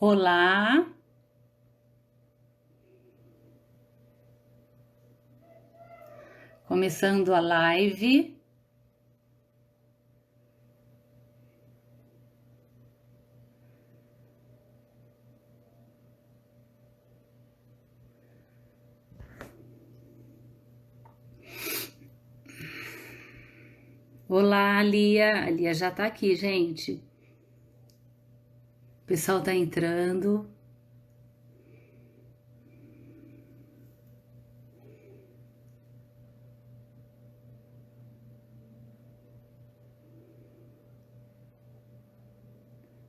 Olá, começando a live. Olá, Lia. A Lia já tá aqui, gente. O pessoal tá entrando.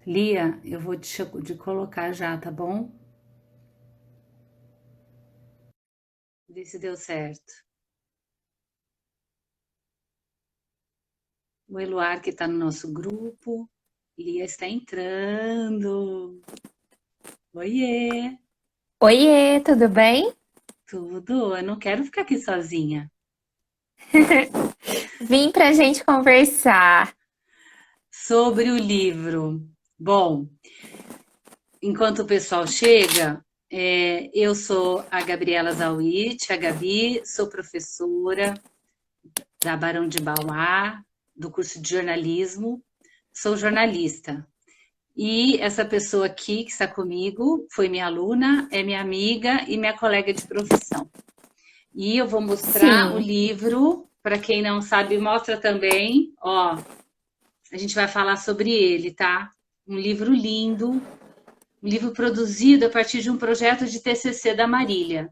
Lia, eu vou te colocar já, tá bom? Vê se deu certo. O Eluar que tá no nosso grupo. Lia está entrando. Oiê, Oiê, tudo bem? tudo? Eu não quero ficar aqui sozinha. Vim pra gente conversar. Sobre o livro. Bom, enquanto o pessoal chega, eu sou a Gabriela Zawitch, a Gabi, sou professora da Barão de Mauá, do curso de jornalismo, sou jornalista. E essa pessoa aqui que está comigo foi minha aluna, é minha amiga e minha colega de profissão. E eu vou mostrar o Sim, livro, para quem não sabe, mostra também, ó, a gente vai falar sobre ele, tá? Um livro lindo, um livro produzido a partir de um projeto de TCC da Marília.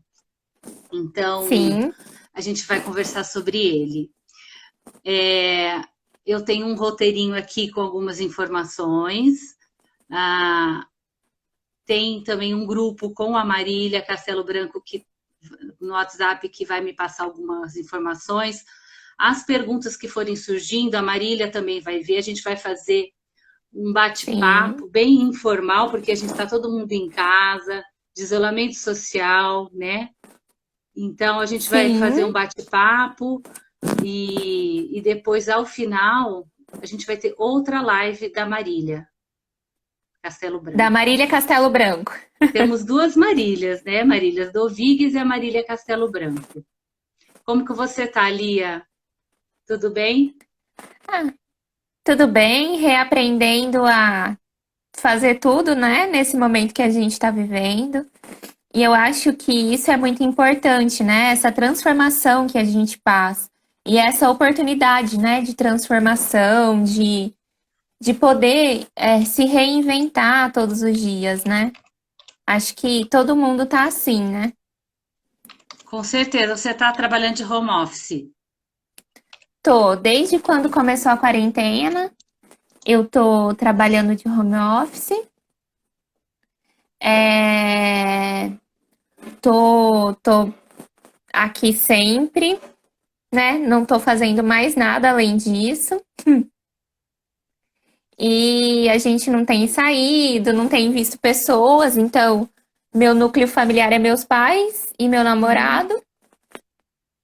Então, sim, a gente vai conversar sobre ele. É, eu tenho um roteirinho aqui com algumas informações. Ah, tem também um grupo com a Marília Castelo Branco que, no WhatsApp que vai me passar algumas informações. As perguntas que forem surgindo, a Marília também vai ver. A gente vai fazer um sim, bate-papo bem informal, porque a gente está todo mundo em casa, de isolamento social, né? Então, a gente vai fazer um sim. bate-papo e depois, ao final, a gente vai ter outra live da Marília Castelo Da Branco. Marília Castelo Branco. Temos duas Marílias, né? Marília Dovigues e a Marília Castelo Branco. Como que você tá, Lia? Tudo bem? Ah, tudo bem? Reaprendendo a fazer tudo, né? Nesse momento que a gente está vivendo. E eu acho que isso é muito importante, né? Essa transformação que a gente passa. E essa oportunidade, né? De transformação, de poder se reinventar todos os dias, né? Acho que todo mundo tá assim, né? Com certeza, você está trabalhando de home office. Tô, desde quando começou a quarentena, eu tô trabalhando de home office. É, tô aqui sempre, né? Não tô fazendo mais nada além disso. E a gente não tem saído, não tem visto pessoas, então meu núcleo familiar é meus pais e meu Uhum. namorado.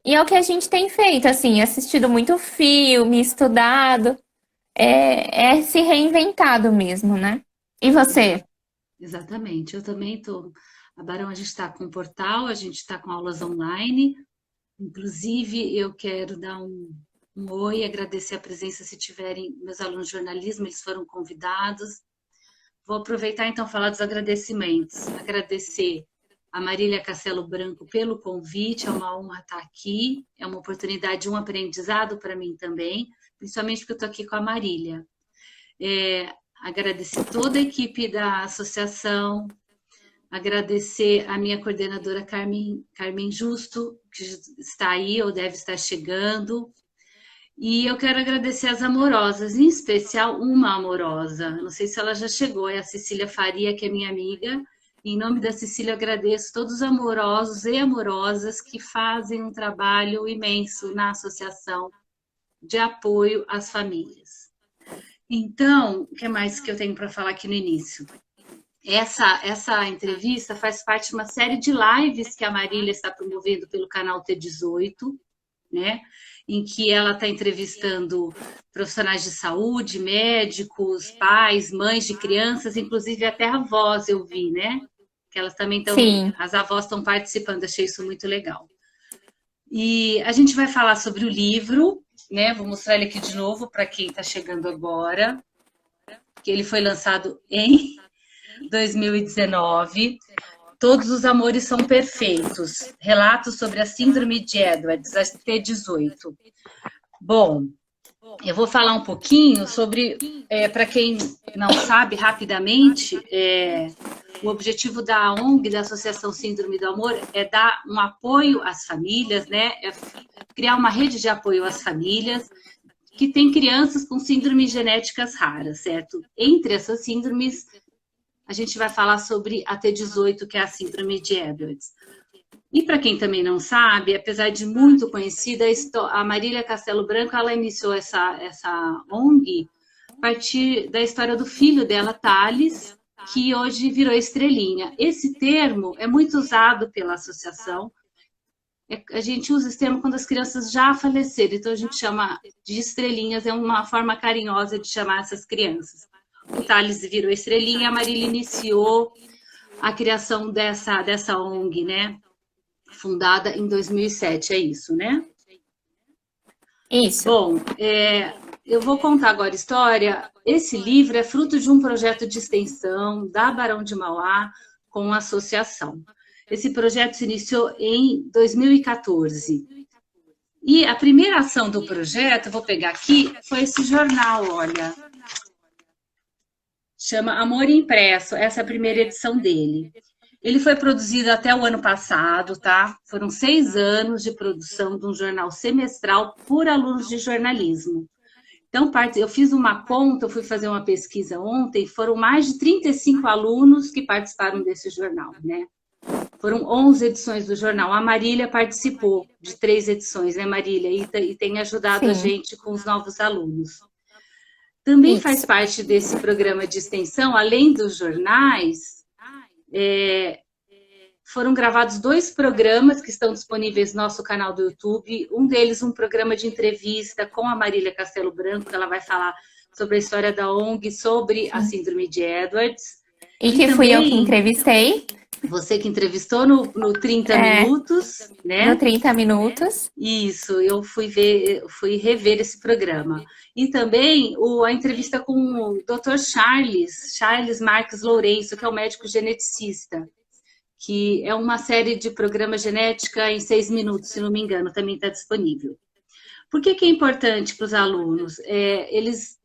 E é o que a gente tem feito, assim, assistido muito filme, estudado, é se reinventado mesmo, né? E você? Exa- Exatamente. Eu também estou. A Barão, a gente está com um portal, a gente está com aulas online. Inclusive, eu quero dar um oi, agradecer a presença, se tiverem meus alunos de jornalismo, eles foram convidados. Vou aproveitar então falar dos agradecimentos. Agradecer a Marília Castelo Branco pelo convite, é uma honra estar aqui, é uma oportunidade, um aprendizado para mim também, principalmente porque eu estou aqui com a Marília. Agradecer toda a equipe da associação, agradecer a minha coordenadora Carmen Justo, que está aí ou deve estar chegando, e eu quero agradecer as amorosas, em especial uma amorosa. Não sei se ela já chegou, é a Cecília Faria, que é minha amiga. Em nome da Cecília, eu agradeço todos os amorosos e amorosas que fazem um trabalho imenso na associação de apoio às famílias. Então, o que mais que eu tenho para falar aqui no início? Essa entrevista faz parte de uma série de lives que a Marília está promovendo pelo canal T18, né? Em que ela está entrevistando profissionais de saúde, médicos, pais, mães de crianças, inclusive até avós eu vi, né? Que elas também estão, Sim, as avós estão participando, achei isso muito legal. E a gente vai falar sobre o livro, né? Vou mostrar ele aqui de novo para quem está chegando agora, que ele foi lançado em 2019. Todos os amores são perfeitos. Relatos sobre a síndrome de Edwards, a T18. Bom, eu vou falar um pouquinho sobre, para quem não sabe, rapidamente, o objetivo da ONG, da Associação Síndrome do Amor, é dar um apoio às famílias, né? É criar uma rede de apoio às famílias que têm crianças com síndromes genéticas raras, certo? Entre essas síndromes, a gente vai falar sobre a T18, que é a síndrome de Edwards. E para quem também não sabe, apesar de muito conhecida, a Marília Castelo Branco, ela iniciou essa ONG a partir da história do filho dela, Thales, que hoje virou estrelinha. Esse termo é muito usado pela associação. A gente usa esse termo quando as crianças já faleceram, então a gente chama de estrelinhas, é uma forma carinhosa de chamar essas crianças. O Thales virou estrelinha, a Marília iniciou a criação dessa ONG, né? Fundada em 2007, é isso, né? isso. Bom, eu vou contar agora a história. Esse livro é fruto de um projeto de extensão da Barão de Mauá com a associação. Esse projeto se iniciou em 2014. E a primeira ação do projeto, vou pegar aqui, foi esse jornal, olha. Chama Amor Impresso, essa é a primeira edição dele. Ele foi produzido até o ano passado, tá? Foram 6 anos de produção de um jornal semestral por alunos de jornalismo. Então, eu fiz uma conta, eu fui fazer uma pesquisa ontem, foram mais de 35 alunos que participaram desse jornal, né? Foram 11 edições do jornal. A Marília participou de 3 edições, né, Marília? E tem ajudado a Sim, gente com os novos alunos. Também faz isso. parte desse programa de extensão, além dos jornais, foram gravados 2 programas que estão disponíveis no nosso canal do YouTube. Um deles, um programa de entrevista com a Marília Castelo Branco, que ela vai falar sobre a história da ONG, sobre a Sim. síndrome de Edwards. E E que fui eu que também, entrevistei, você que entrevistou no 30 é, Minutos, no né? 30 Minutos. Isso, eu fui rever esse programa. E também a entrevista com o Dr. Charles Marques Lourenço, que é o médico geneticista, que é uma série de programa genética em 6 minutos, se não me engano, também está disponível. Por que é importante para os alunos? Eles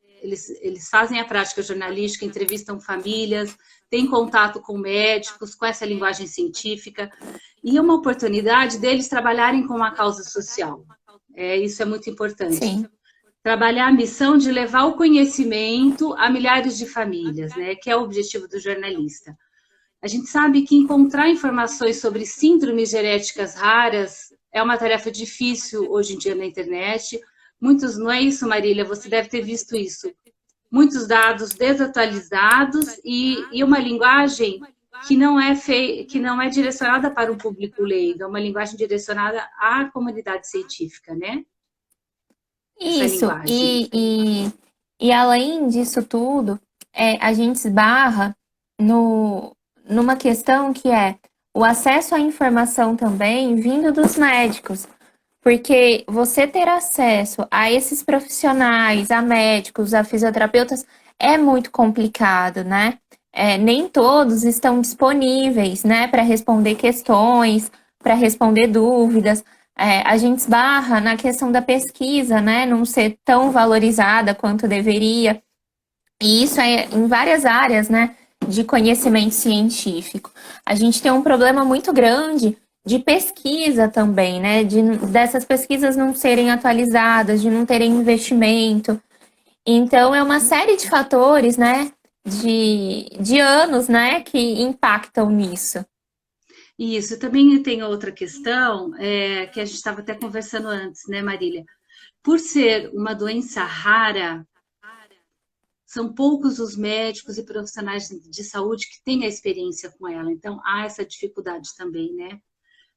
fazem a prática jornalística, entrevistam famílias, têm contato com médicos, com essa linguagem científica, e é uma oportunidade deles trabalharem com uma causa social. Isso é muito importante. Sim. Trabalhar a missão de levar o conhecimento a milhares de famílias, né? Que é o objetivo do jornalista. A gente sabe que encontrar informações sobre síndromes genéticas raras é uma tarefa difícil hoje em dia na internet. Muitos, não é isso, Marília? Você deve ter visto isso. Muitos dados desatualizados e uma linguagem que não é direcionada para o público leigo, é uma linguagem direcionada à comunidade científica, né? Essa Isso. linguagem. E além disso tudo, a gente esbarra no, numa questão que é o acesso à informação também vindo dos médicos. Porque você ter acesso a esses profissionais, a médicos, a fisioterapeutas, é muito complicado, né? Nem todos estão disponíveis, né, para responder questões, para responder dúvidas. A gente esbarra na questão da pesquisa, né, não ser tão valorizada quanto deveria. E isso é em várias áreas, né, de conhecimento científico. A gente tem um problema muito grande de pesquisa também, né, dessas pesquisas não serem atualizadas, de não terem investimento. Então, é uma série de fatores, né, de anos, né, que impactam nisso. Isso, também tem outra questão, que a gente estava até conversando antes, né, Marília? Por ser uma doença rara, são poucos os médicos e profissionais de saúde que têm a experiência com ela, então há essa dificuldade também, né?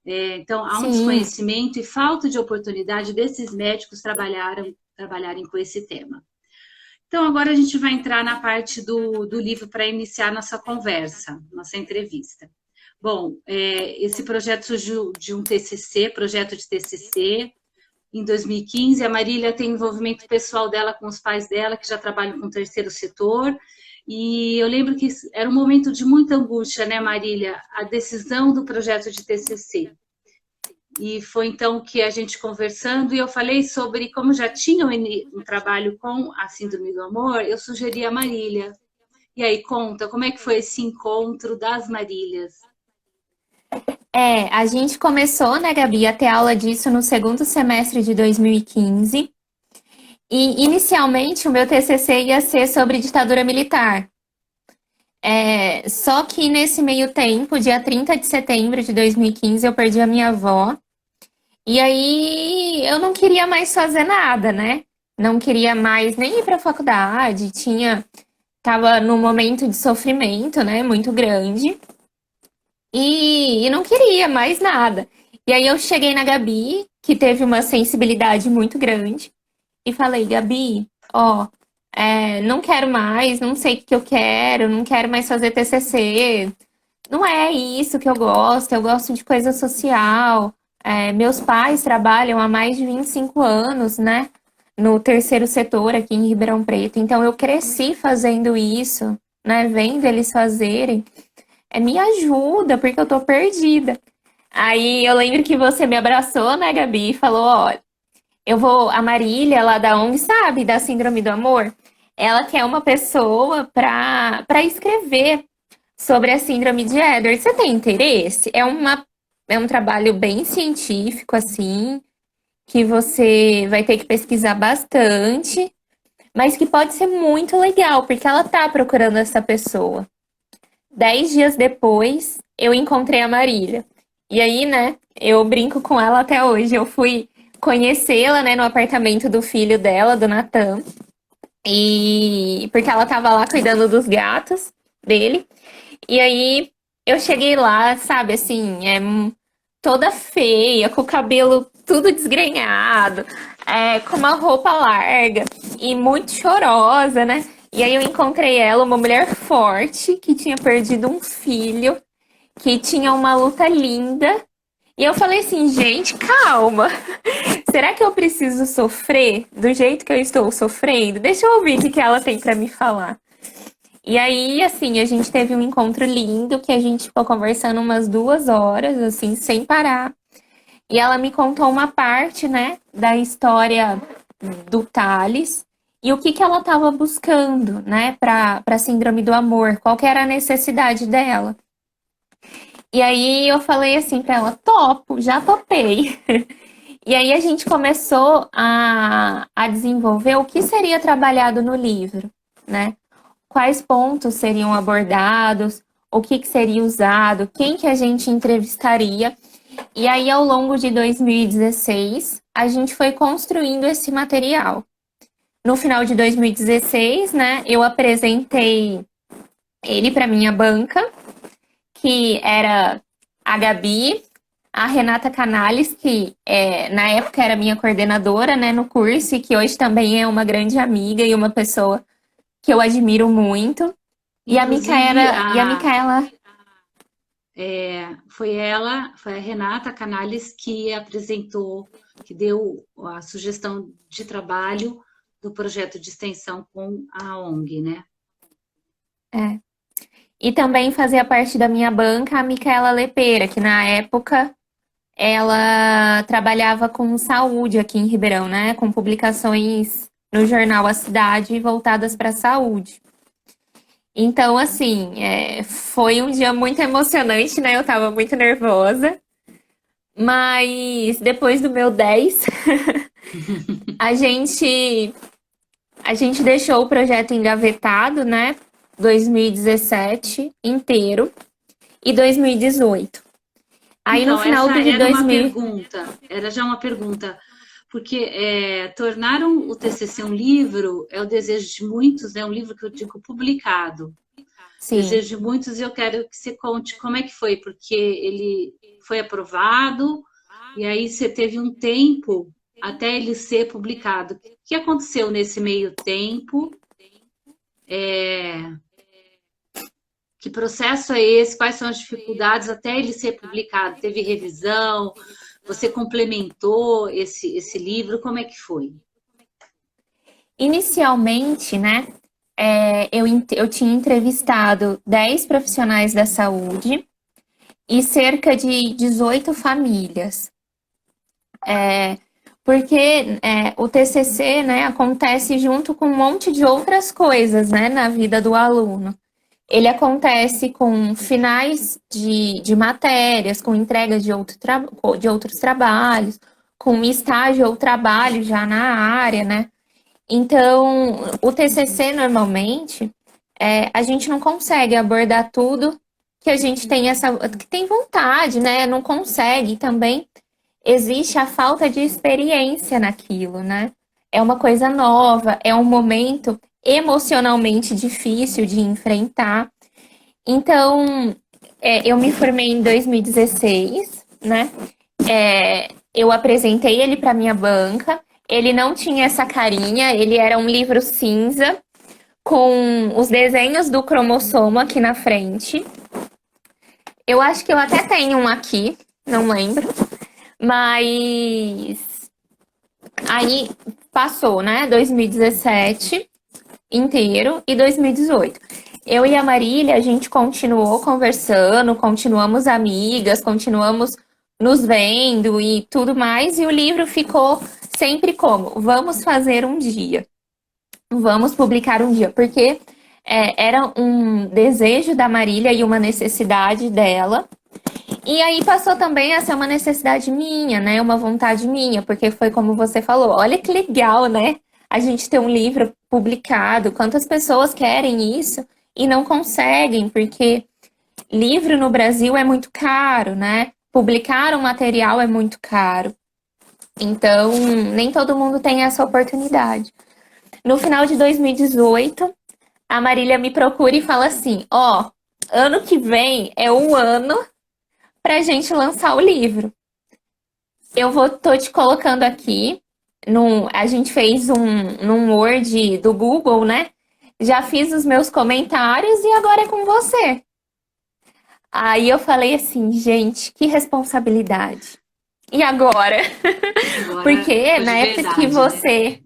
Então, há um Sim. desconhecimento e falta de oportunidade desses médicos trabalharem com esse tema. Então, agora a gente vai entrar na parte do livro para iniciar nossa conversa, nossa entrevista. Bom, esse projeto surgiu de um TCC, projeto de TCC, em 2015. A Marília tem envolvimento pessoal dela com os pais dela, que já trabalham com o terceiro setor. E eu lembro que era um momento de muita angústia, né, Marília? A decisão do projeto de TCC. E foi então que a gente conversando, e eu falei sobre como já tinha um trabalho com a Síndrome do Amor, eu sugeri a Marília. E aí, conta, como é que foi esse encontro das Marílias? A gente começou, né, Gabi, a ter aula disso no segundo semestre de 2015. E inicialmente o meu TCC ia ser sobre ditadura militar. Só que nesse meio tempo, dia 30 de setembro de 2015, eu perdi a minha avó. E aí eu não queria mais fazer nada, né? Não queria mais nem ir para a faculdade, tava num momento de sofrimento, né, muito grande. E não queria mais nada. E aí eu cheguei na Gabi, que teve uma sensibilidade muito grande, e falei, Gabi, ó, não quero mais, não sei o que eu quero, não quero mais fazer TCC, não é isso que eu gosto de coisa social. Meus pais trabalham há mais de 25 anos, né, no terceiro setor aqui em Ribeirão Preto, então eu cresci fazendo isso, né, vendo eles fazerem. Me ajuda, porque eu tô perdida. Aí eu lembro que você me abraçou, né, Gabi, e falou, olha, a Marília, lá da ONG, sabe, da Síndrome do Amor, ela quer uma pessoa para escrever sobre a Síndrome de Edwards. Você tem interesse? É um trabalho bem científico, assim, que você vai ter que pesquisar bastante, mas que pode ser muito legal, porque ela tá procurando essa pessoa. 10 dias depois, eu encontrei a Marília. E aí, né, eu brinco com ela até hoje. Eu fui conhecê-la, né, no apartamento do filho dela, do Natan. E porque ela tava lá cuidando dos gatos dele. E aí eu cheguei lá, sabe, assim, toda feia, com o cabelo tudo desgrenhado, com uma roupa larga e muito chorosa, né? E aí eu encontrei ela, uma mulher forte, que tinha perdido um filho, que tinha uma luta linda. E eu falei assim, gente, calma. Será que eu preciso sofrer do jeito que eu estou sofrendo? Deixa eu ouvir o que ela tem para me falar. E aí, assim, a gente teve um encontro lindo, que a gente ficou conversando umas 2 horas, assim, sem parar. E ela me contou uma parte, né, da história do Thales e o que ela estava buscando, né, para síndrome do amor, qual que era a necessidade dela. E aí eu falei assim para ela, topo, já topei. E aí a gente começou a desenvolver o que seria trabalhado no livro, né? Quais pontos seriam abordados, o que seria usado, quem que a gente entrevistaria. E aí, ao longo de 2016, a gente foi construindo esse material. No final de 2016, né, eu apresentei ele para minha banca, que era a Gabi, a Renata Canales, que na época era minha coordenadora, né, no curso, e que hoje também é uma grande amiga e uma pessoa que eu admiro muito. E a Inclusive, Micaela. foi a Renata Canales que apresentou, que deu a sugestão de trabalho do projeto de extensão com a ONG, né? É. E também fazia parte da minha banca a Micaela Lepeira, que na época ela trabalhava com saúde aqui em Ribeirão, né? Com publicações no jornal A Cidade voltadas para a saúde. Então, assim, foi um dia muito emocionante, né? Eu tava muito nervosa. Mas depois do meu 10, a gente, a gente deixou o projeto engavetado, né? 2017 inteiro e 2018. Aí no Então, final essa de era uma 2000. pergunta, era já uma pergunta, porque tornaram o TCC um livro é o desejo de muitos, é um livro que eu digo publicado. Sim. desejo de muitos, e eu quero que você conte como é que foi, porque ele foi aprovado, e aí você teve um tempo até ele ser publicado. O que aconteceu nesse meio tempo? Que processo é esse? Quais são as dificuldades até ele ser publicado? Teve revisão? Você complementou esse livro? Como é que foi? Inicialmente, né, eu tinha entrevistado 10 profissionais da saúde e cerca de 18 famílias. Porque o TCC, né, acontece junto com um monte de outras coisas, né, na vida do aluno. Ele acontece com finais de matérias, com entregas de outros trabalhos, com estágio ou trabalho já na área, né? Então, o TCC, normalmente, a gente não consegue abordar tudo que a gente tem que tem vontade, né? Não consegue também. Existe a falta de experiência naquilo, né? É uma coisa nova, é um momento emocionalmente difícil de enfrentar. Então, eu me formei em 2016, né? Eu apresentei ele para minha banca. Ele não tinha essa carinha, ele era um livro cinza com os desenhos do cromossomo aqui na frente. Eu acho que eu até tenho um aqui, não lembro. Mas aí passou, né? 2017 inteiro e 2018. Eu e a Marília, a gente continuou conversando, continuamos amigas, continuamos nos vendo e tudo mais, e o livro ficou sempre como: vamos fazer um dia, vamos publicar um dia, porque era um desejo da Marília e uma necessidade dela. E aí passou também a ser uma necessidade minha, né? Uma vontade minha, porque foi como você falou, olha que legal, né? A gente ter um livro publicado, quantas pessoas querem isso e não conseguem, porque livro no Brasil é muito caro, né? Publicar um material é muito caro. Então, nem todo mundo tem essa oportunidade. No final de 2018, a Marília me procura e fala assim: ó, ano que vem é um ano pra gente lançar o livro. Tô te colocando aqui. A gente fez num Word do Google, né? Já fiz os meus comentários e agora é com você. Aí eu falei assim, gente, que responsabilidade. E agora? Agora Porque foi na de época que verdade, né? você.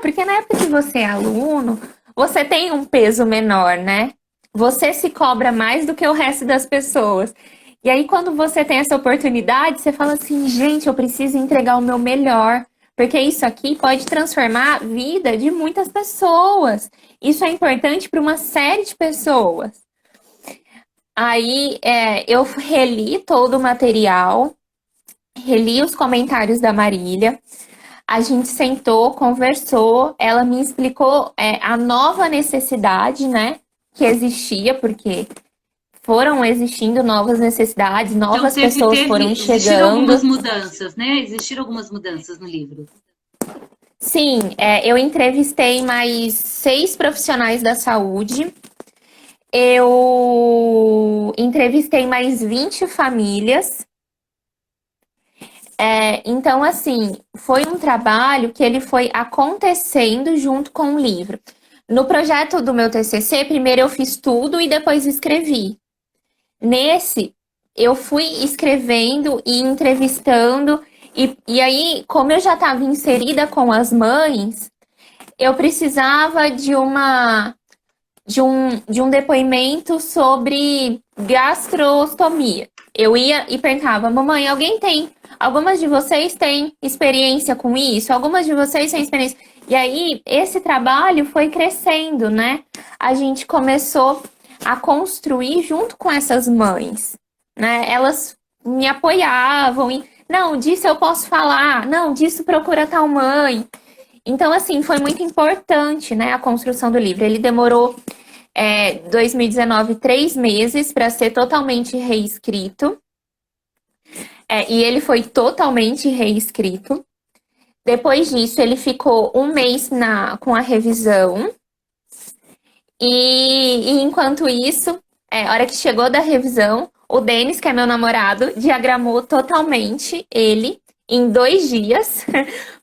Porque na época que você é aluno, você tem um peso menor, né? Você se cobra mais do que o resto das pessoas. E aí, quando você tem essa oportunidade, você fala assim, gente, eu preciso entregar o meu melhor, porque isso aqui pode transformar a vida de muitas pessoas. Isso é importante para uma série de pessoas. Aí, eu reli todo o material, reli os comentários da Marília. A gente sentou, conversou, ela me explicou a nova necessidade, né, que existia, porque foram existindo novas necessidades, Então novas pessoas foram existiram algumas chegando. mudanças, né? Existiram algumas mudanças no livro. Sim, eu entrevistei mais 6 profissionais da saúde, eu entrevistei mais 20 famílias. Então, assim, foi um trabalho que ele foi acontecendo junto com o livro. No projeto do meu TCC, primeiro eu fiz tudo e depois escrevi. Nesse, eu fui escrevendo e entrevistando, e aí, como eu já estava inserida com as mães, eu precisava de um depoimento sobre gastrostomia. Eu ia e perguntava, mamãe, algumas de vocês têm experiência com isso? Algumas de vocês têm experiência? E aí, esse trabalho foi crescendo, né? A gente começou a construir junto com essas mães, né? Elas me apoiavam e, não, disso eu posso falar, não, disso procura tal mãe. Então, assim, foi muito importante, né, a construção do livro. Ele demorou 2019, 3 meses para ser totalmente reescrito. E ele foi totalmente reescrito. Depois disso, ele ficou um mês com a revisão. E enquanto isso, a hora que chegou da revisão, o Denis, que é meu namorado, diagramou totalmente ele em 2 dias,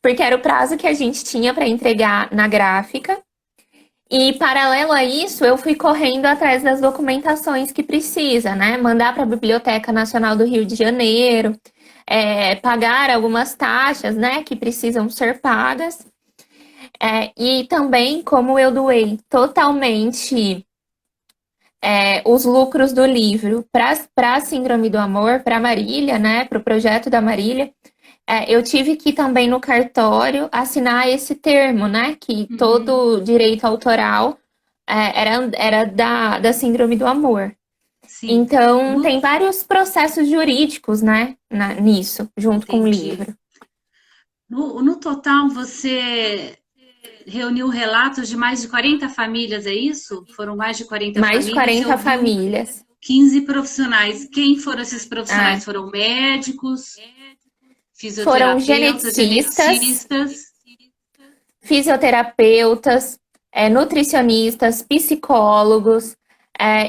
porque era o prazo que a gente tinha para entregar na gráfica. E paralelo a isso, eu fui correndo atrás das documentações que precisa, né? Mandar para a Biblioteca Nacional do Rio de Janeiro, pagar algumas taxas, né, que precisam ser pagas. E também, como eu doei totalmente os lucros do livro para a Síndrome do Amor, para a Marília, né, para o projeto da Marília, eu tive que também no cartório assinar esse termo, né, que Uhum. todo direito autoral era da Síndrome do Amor. Sim. Então, No, tem vários processos jurídicos, né, nisso, junto com o entendi. livro. No total, você reuniu relatos de mais de 40 famílias, é isso? Foram mais de 40 Mais de famílias e 40 ouviu famílias. 15 profissionais. Quem foram esses Ah, profissionais? Foram médicos, foram fisioterapeutas, geneticistas, geneticistas? fisioterapeutas, nutricionistas, psicólogos.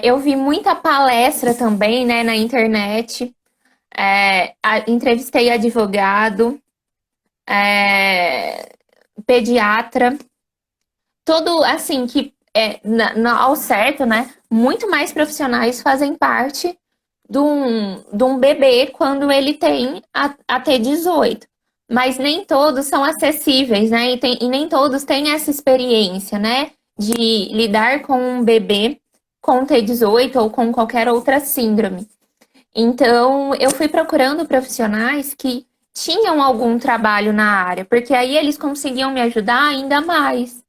Eu vi muita palestra também, né, na internet. Entrevistei advogado, pediatra, todo assim que ao certo, né? Muito mais profissionais fazem parte de um bebê quando ele tem até 18. Mas nem todos são acessíveis, né? E nem todos têm essa experiência, né? De lidar com um bebê com T18 ou com qualquer outra síndrome. Então, eu fui procurando profissionais que tinham algum trabalho na área, porque aí eles conseguiam me ajudar ainda mais.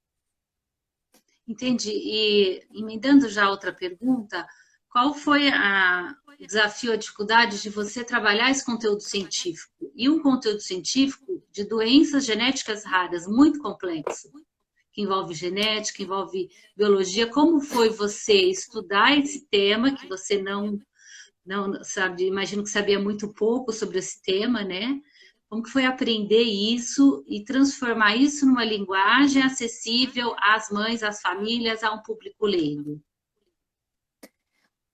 Entendi. E emendando já outra pergunta, qual foi o desafio, a dificuldade de você trabalhar esse conteúdo científico? E um conteúdo científico de doenças genéticas raras, muito complexo, que envolve genética, envolve biologia. Como foi você estudar esse tema que você não sabe, imagino que sabia muito pouco sobre esse tema, né? Como que foi aprender isso e transformar isso numa linguagem acessível às mães, às famílias, a um público leigo?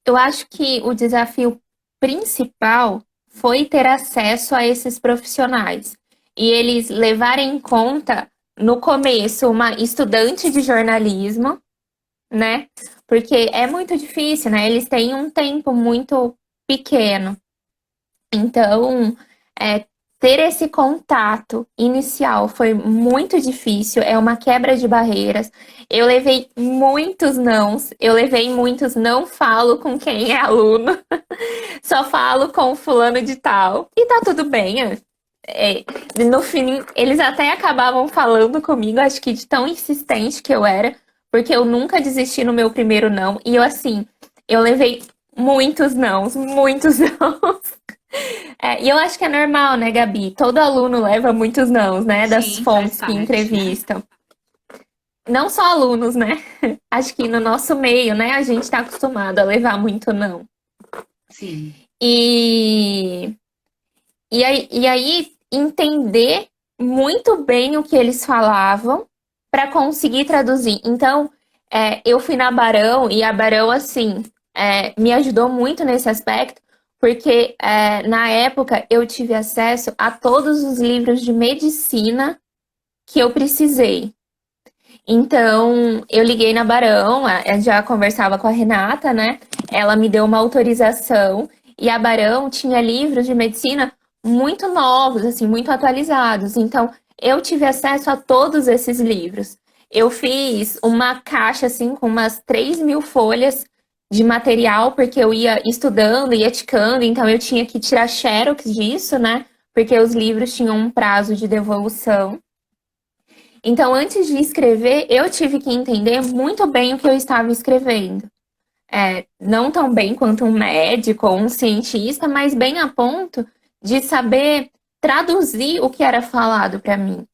Eu acho que o desafio principal foi ter acesso a esses profissionais e eles levarem em conta, no começo, uma estudante de jornalismo, né? Porque é muito difícil, né? Eles têm um tempo muito pequeno. Então, é, ter esse contato inicial foi muito difícil, é uma quebra de barreiras. Eu levei muitos nãos, eu levei muitos não falo com quem é aluno, só falo com fulano de tal. E tá tudo bem. No fim, eles até acabavam falando comigo, acho que de tão insistente que eu era, porque eu nunca desisti no meu primeiro não. E eu, assim, eu levei muitos nãos, muitos nãos. E eu acho que é normal, né, Gabi? Todo aluno leva muitos nãos, né, das Sim, faz fontes que parte, né? entrevistam. Não só alunos, né? Acho que no nosso meio, né, a gente tá acostumado a levar muito não. Sim. E, e aí entender muito bem o que eles falavam para conseguir traduzir. Então, eu fui na Barão e a Barão, assim, me ajudou muito nesse aspecto, porque na época eu tive acesso a todos os livros de medicina que eu precisei. Então, eu liguei na Barão, eu já conversava com a Renata, né? Ela me deu uma autorização e a Barão tinha livros de medicina muito novos, assim, muito atualizados. Então, eu tive acesso a todos esses livros. Eu fiz uma caixa, assim, com umas 3.000 folhas de material, porque eu ia estudando, ia ticando, então eu tinha que tirar xerox disso, né? Porque os livros tinham um prazo de devolução. Então, antes de escrever, eu tive que entender muito bem o que eu estava escrevendo. Não tão bem quanto um médico ou um cientista, mas bem a ponto de saber traduzir o que era falado para mim.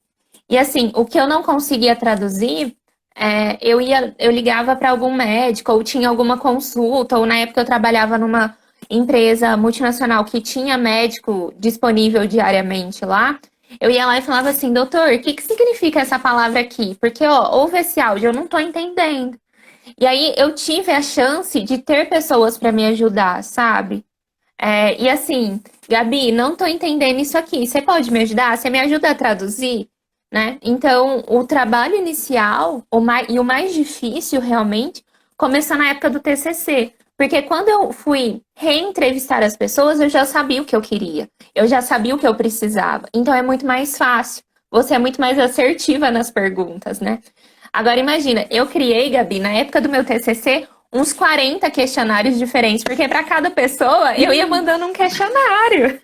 E assim, o que eu não conseguia traduzir, eu ligava para algum médico, ou tinha alguma consulta, ou na época eu trabalhava numa empresa multinacional que tinha médico disponível diariamente lá. Eu ia lá e falava assim, doutor, o que significa essa palavra aqui? Porque, ó, ouve esse áudio, eu não tô entendendo. E aí eu tive a chance de ter pessoas para me ajudar, sabe? E assim, Gabi, não tô entendendo isso aqui. Você pode me ajudar? Você me ajuda a traduzir? Né? Então, o trabalho inicial, e o mais difícil realmente, começou na época do TCC. Porque quando eu fui reentrevistar as pessoas, eu já sabia o que eu queria. Eu já sabia o que eu precisava. Então, é muito mais fácil. Você é muito mais assertiva nas perguntas, né? Agora, imagina, eu criei, Gabi, na época do meu TCC, uns 40 questionários diferentes, porque para cada pessoa eu ia mandando um questionário.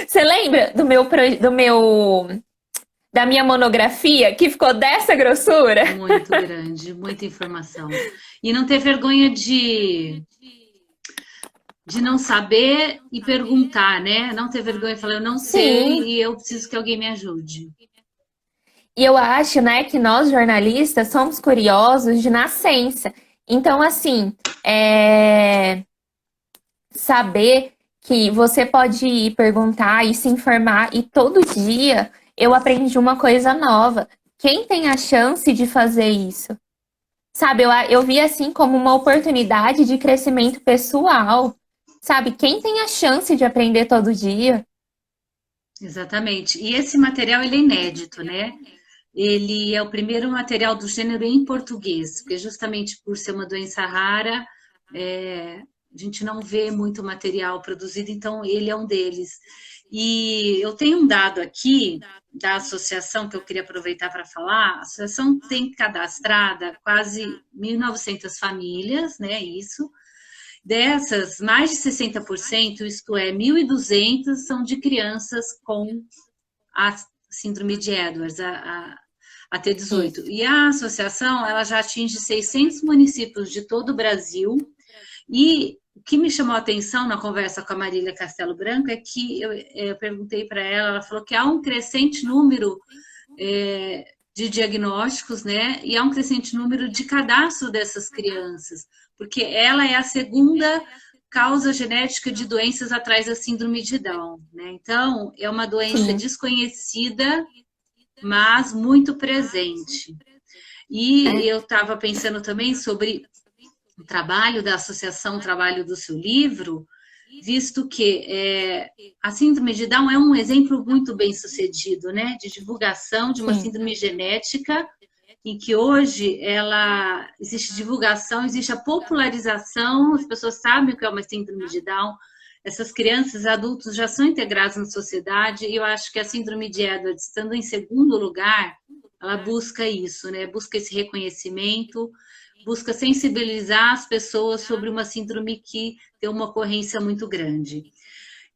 Você lembra da minha monografia que ficou dessa grossura? Muito grande, muita informação. E não ter vergonha de não saber e perguntar, né? Não ter vergonha e falar, eu não sei Sim. e eu preciso que alguém me ajude. E eu acho, né, que nós jornalistas somos curiosos de nascença. Então, assim, saber que você pode ir perguntar e se informar, e todo dia eu aprendi uma coisa nova. Quem tem a chance de fazer isso? Sabe, eu vi assim como uma oportunidade de crescimento pessoal. Sabe, quem tem a chance de aprender todo dia? Exatamente. E esse material ele é inédito, né? Ele é o primeiro material do gênero em português, porque justamente por ser uma doença rara, a gente não vê muito material produzido, então ele é um deles. E eu tenho um dado aqui da associação que eu queria aproveitar para falar. A associação tem cadastrada quase 1.900 famílias, né? Isso. Dessas, mais de 60%, isto é, 1.200 são de crianças com a síndrome de Edwards, a T18. Isso. E a associação, ela já atinge 600 municípios de todo o Brasil. E o que me chamou a atenção na conversa com a Marília Castelo Branco é que eu perguntei para ela, ela falou que há um crescente número de diagnósticos, né? E há um crescente número de cadastro dessas crianças, porque ela é a segunda causa genética de doenças atrás da síndrome de Down, né? Então, é uma doença Sim. desconhecida, mas muito presente. E É, eu estava pensando também sobre o trabalho da associação, o trabalho do seu livro, visto que a síndrome de Down é um exemplo muito bem sucedido, né, de divulgação de uma sim. síndrome genética, em que hoje ela existe divulgação, existe a popularização, as pessoas sabem o que é uma síndrome de Down, essas crianças, adultos já são integrados na sociedade, e eu acho que a síndrome de Edwards, estando em segundo lugar, ela busca isso, né? Busca esse reconhecimento, busca sensibilizar as pessoas sobre uma síndrome que tem uma ocorrência muito grande.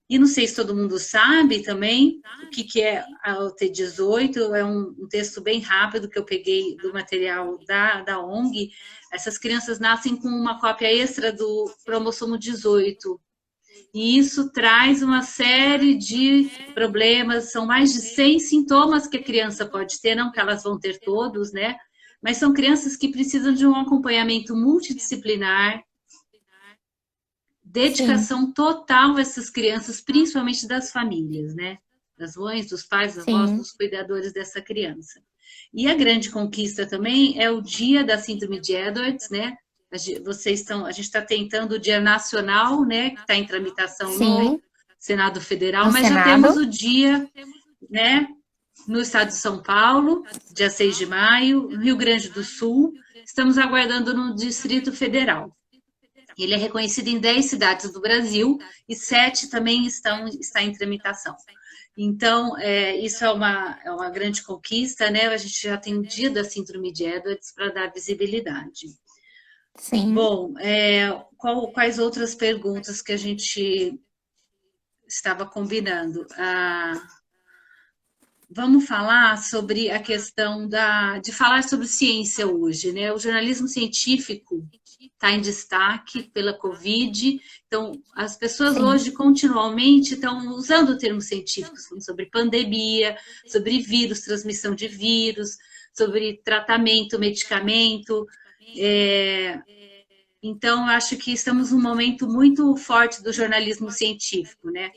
E não sei se todo mundo sabe também o que é o T18, é um texto bem rápido que eu peguei do material da ONG. Essas crianças nascem com uma cópia extra do cromossomo 18. E isso traz uma série de problemas, são mais de 100 sintomas que a criança pode ter, não que elas vão ter todos, né? Mas são crianças que precisam de um acompanhamento multidisciplinar, Sim. dedicação total a essas crianças, principalmente das famílias, né? Das mães, dos pais, das avós, Sim. dos cuidadores dessa criança. E a grande conquista também é o dia da síndrome de Edwards, né? A gente está tentando o Dia Nacional, né? Que está em tramitação no Sim. Senado Federal, No mas já temos Senado. o dia, né? No estado de São Paulo, dia 6 de maio, no Rio Grande do Sul, estamos aguardando no Distrito Federal. Ele é reconhecido em 10 cidades do Brasil e 7 também está em tramitação. Então, isso é uma grande conquista, né? A gente já tem o dia da síndrome de Edwards para dar visibilidade. Sim. Bom, quais outras perguntas que a gente estava combinando? Vamos falar sobre a questão de falar sobre ciência hoje, né? O jornalismo científico está em destaque pela Covid, então as pessoas Sim. hoje continuamente estão usando termos científicos, falando sobre pandemia, sobre vírus, transmissão de vírus, sobre tratamento, medicamento. É, então, eu acho que estamos num momento muito forte do jornalismo científico, né?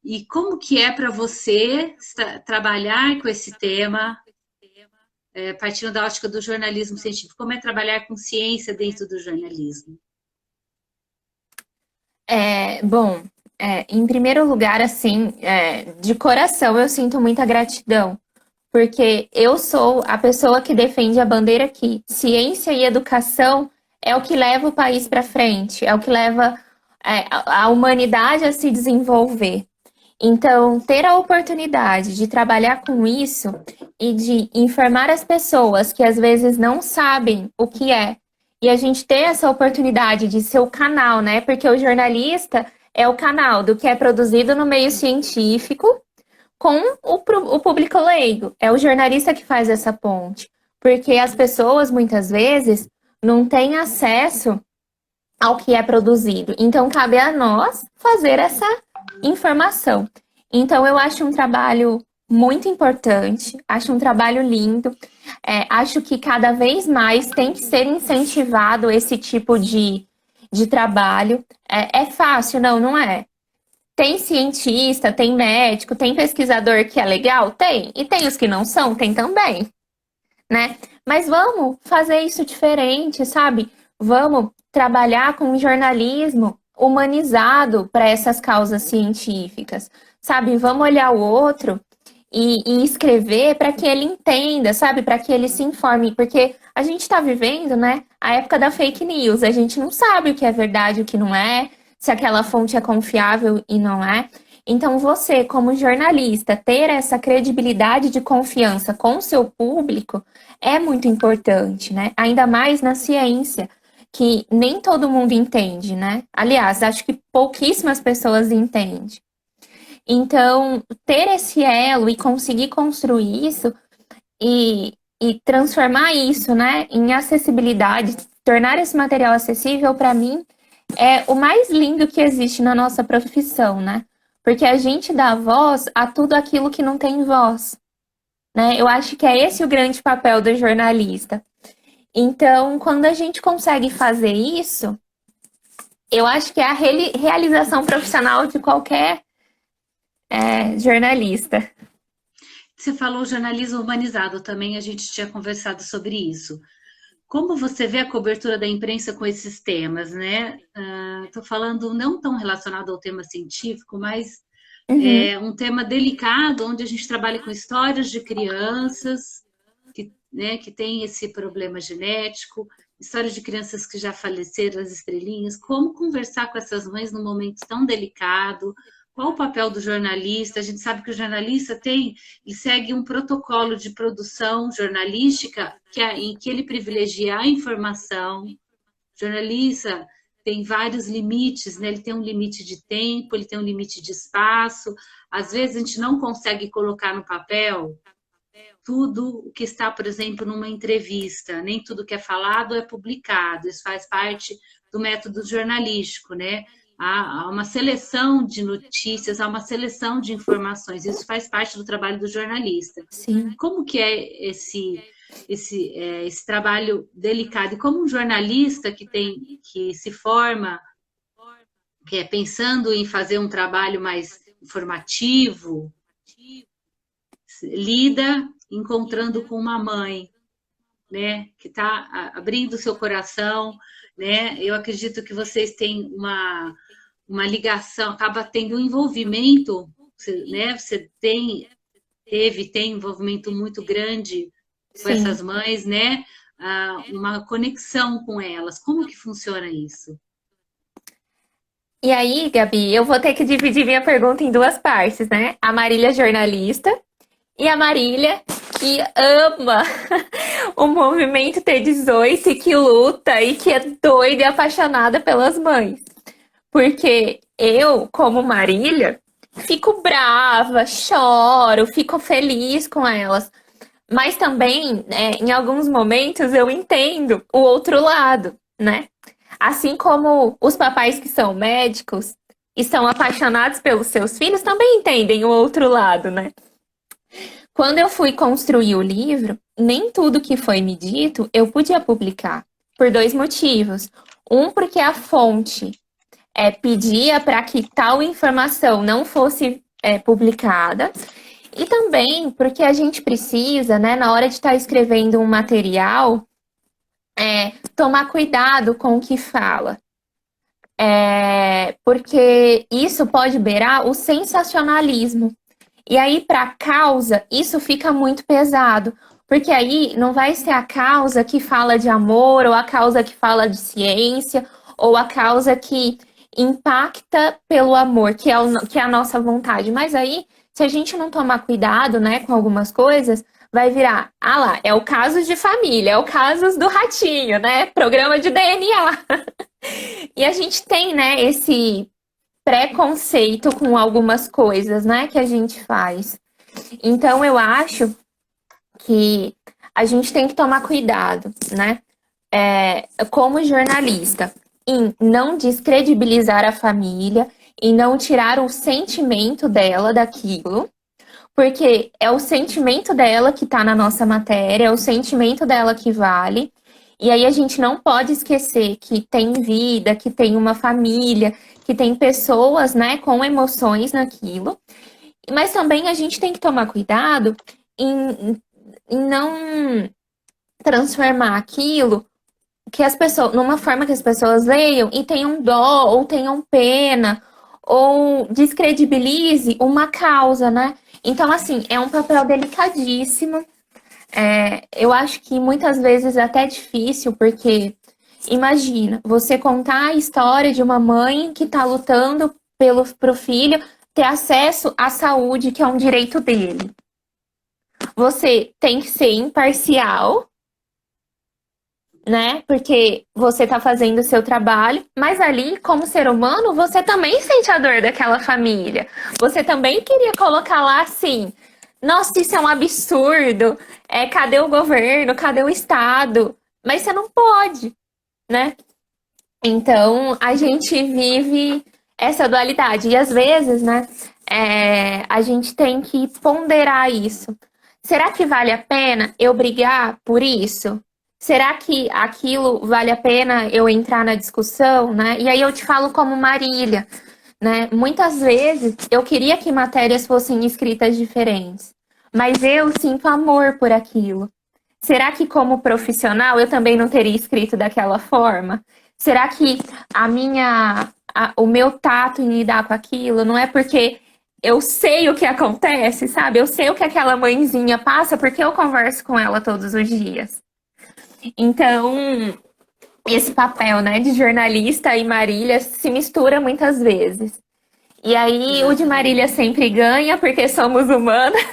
E como que é para você trabalhar com esse tema? partindo da ótica do jornalismo científico, como é trabalhar com ciência dentro do jornalismo? Bom, em primeiro lugar, assim, de coração eu sinto muita gratidão, porque eu sou a pessoa que defende a bandeira que ciência e educação é o que leva o país para frente, é o que leva a humanidade a se desenvolver. Então, ter a oportunidade de trabalhar com isso e de informar as pessoas que às vezes não sabem o que é, e a gente ter essa oportunidade de ser o canal, né? Porque o jornalista é o canal do que é produzido no meio científico com o público leigo. É o jornalista que faz essa ponte. Porque as pessoas, muitas vezes, não têm acesso ao que é produzido. Então, cabe a nós fazer essa informação. Então, eu acho um trabalho muito importante, acho um trabalho lindo, acho que cada vez mais tem que ser incentivado esse tipo de trabalho. É fácil? Não, não é. Tem cientista, tem médico, tem pesquisador que é legal? Tem. E tem os que não são? Tem também, né? Mas vamos fazer isso diferente, sabe? Vamos trabalhar com um jornalismo humanizado para essas causas científicas, sabe? Vamos olhar o outro e escrever para que ele entenda, sabe? Para que ele se informe, porque a gente está vivendo, né? A época da fake news, a gente não sabe o que é verdade, o que não é, se aquela fonte é confiável e não é. Então, você, como jornalista, ter essa credibilidade de confiança com o seu público é muito importante, né? Ainda mais na ciência, que nem todo mundo entende, né? Aliás, acho que pouquíssimas pessoas entendem. Então, ter esse elo e conseguir construir isso e transformar isso, né, em acessibilidade, tornar esse material acessível, para mim, é o mais lindo que existe na nossa profissão, né? Porque a gente dá voz a tudo aquilo que não tem voz, né? Eu acho que é esse o grande papel do jornalista. Então, quando a gente consegue fazer isso, eu acho que é a realização profissional de qualquer jornalista. Você falou jornalismo humanizado também, a gente tinha conversado sobre isso. Como você vê a cobertura da imprensa com esses temas, né? Estou falando não tão relacionado ao tema científico, mas é um tema delicado, onde a gente trabalha com histórias de crianças que, né, que têm esse problema genético, histórias de crianças que já faleceram, as estrelinhas. Como conversar com essas mães num momento tão delicado? Qual o papel do jornalista? A gente sabe que o jornalista ele segue um protocolo de produção jornalística em que ele privilegia a informação. O jornalista tem vários limites, né? Ele tem um limite de tempo, ele tem um limite de espaço. Às vezes a gente não consegue colocar no papel tudo o que está, por exemplo, numa entrevista. Nem tudo que é falado é publicado. Isso faz parte do método jornalístico, né? Há uma seleção de notícias, há uma seleção de informações. Isso faz parte do trabalho do jornalista. Sim. Como que é esse trabalho delicado? E como um jornalista que se forma, que é pensando em fazer um trabalho mais informativo, lida encontrando com uma mãe, né, que está abrindo seu coração, né? Eu acredito que vocês têm uma ligação, acaba tendo um envolvimento, né? Você tem envolvimento muito grande com essas mães, né? Uma conexão com elas. Como que funciona isso? E aí, Gabi, eu vou ter que dividir minha pergunta em duas partes, né? A Marília jornalista e a Marília que ama o movimento T18 e que luta e que é doida e apaixonada pelas mães. Porque eu, como Marília, fico brava, choro, fico feliz com elas. Mas também, em alguns momentos, eu entendo o outro lado, né? Assim como os papais que são médicos e são apaixonados pelos seus filhos também entendem o outro lado, né? Quando eu fui construir o livro, nem tudo que foi me dito eu podia publicar, por dois motivos. Um, porque a fonte pedia para que tal informação não fosse publicada, E também porque a gente precisa, né, na hora de estar escrevendo um material, tomar cuidado com o que fala. Porque isso pode beirar o sensacionalismo. E aí, para a causa, isso fica muito pesado. Porque aí não vai ser a causa que fala de amor, ou a causa que fala de ciência, ou a causa que impacta pelo amor, que é a nossa vontade. Mas aí, se a gente não tomar cuidado, né, com algumas coisas, vai virar, ah lá, é o caso de família, é o caso do ratinho, né? Programa de DNA. E a gente tem, né, esse preconceito com algumas coisas, né, que a gente faz. Então, eu acho que a gente tem que tomar cuidado, né, como jornalista, em não descredibilizar a família, em não tirar o sentimento dela daquilo, porque é o sentimento dela que está na nossa matéria, é o sentimento dela que vale. E aí a gente não pode esquecer que tem vida, que tem uma família, que tem pessoas, né, com emoções naquilo. Mas também a gente tem que tomar cuidado em não transformar aquilo que as pessoas, numa forma que as pessoas leiam e tenham dó, ou tenham pena, ou descredibilize uma causa, né? Então, assim, é um papel delicadíssimo. Eu acho que muitas vezes é até difícil, porque imagina, você contar a história de uma mãe que está lutando pro filho ter acesso à saúde, que é um direito dele. Você tem que ser imparcial, né? Porque você está fazendo o seu trabalho, mas ali, como ser humano, você também sente a dor daquela família. Você também queria colocar lá assim, nossa, isso é um absurdo. Cadê o governo? Cadê o Estado? Mas você não pode, né? Então, a gente vive essa dualidade. E às vezes, né, a gente tem que ponderar isso. Será que vale a pena eu brigar por isso? Será que aquilo vale a pena eu entrar na discussão, né? E aí eu te falo como Marília, né? Muitas vezes eu queria que matérias fossem escritas diferentes, mas eu sinto amor por aquilo. Será que como profissional eu também não teria escrito daquela forma? Será que o meu tato em lidar com aquilo não é porque eu sei o que acontece, sabe? Eu sei o que aquela mãezinha passa porque eu converso com ela todos os dias. Então, esse papel, né, de jornalista e Marília se mistura muitas vezes. E aí, o de Marília sempre ganha, porque somos humanas.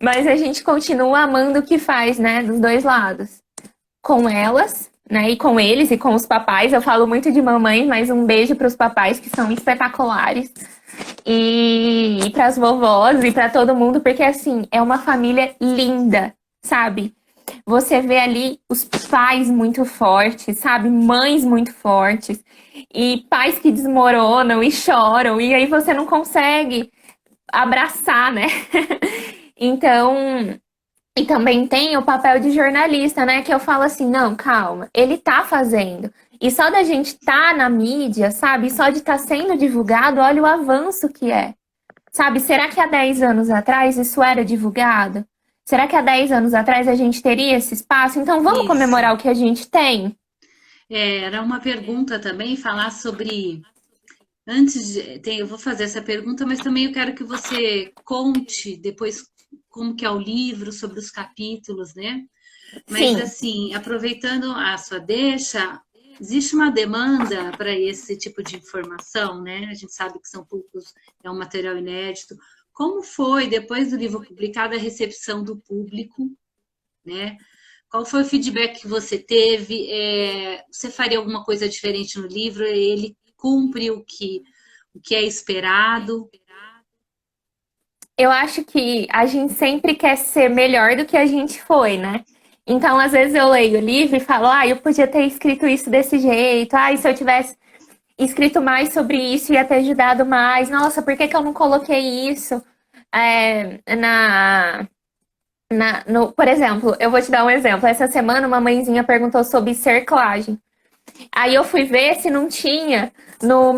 Mas a gente continua amando o que faz, né, dos dois lados. Com elas, né, e com eles, e com os papais. Eu falo muito de mamãe, mas um beijo para os papais, que são espetaculares. E para as vovós, e para todo mundo, porque, assim, é uma família linda, sabe? Você vê ali os pais muito fortes, sabe? Mães muito fortes. E pais que desmoronam e choram. E aí você não consegue abraçar, né? Então, e também tem o papel de jornalista, né? Que eu falo assim, não, calma, ele tá fazendo. E só da gente estar na mídia, sabe? Só de estar sendo divulgado, olha o avanço que é. Sabe, será que há 10 anos atrás isso era divulgado? Será que há 10 anos atrás a gente teria esse espaço? Então vamos comemorar o que a gente tem? Era uma pergunta também, falar sobre. Eu vou fazer essa pergunta, mas também eu quero que você conte depois como que é o livro, sobre os capítulos, né? Mas Sim. assim, aproveitando a sua deixa, existe uma demanda para esse tipo de informação, né? A gente sabe que são poucos, é um material inédito. Como foi, depois do livro publicado, a recepção do público, né? Qual foi o feedback que você teve? Você faria alguma coisa diferente no livro? Ele cumpre o que é esperado? Eu acho que a gente sempre quer ser melhor do que a gente foi, né? Então, às vezes eu leio o livro e falo, eu podia ter escrito isso desse jeito. E se eu tivesse escrito mais sobre isso, ia ter ajudado mais. Nossa, por que que eu não coloquei isso por exemplo, eu vou te dar um exemplo. Essa semana uma mãezinha perguntou sobre cerclagem. Aí eu fui ver se não tinha no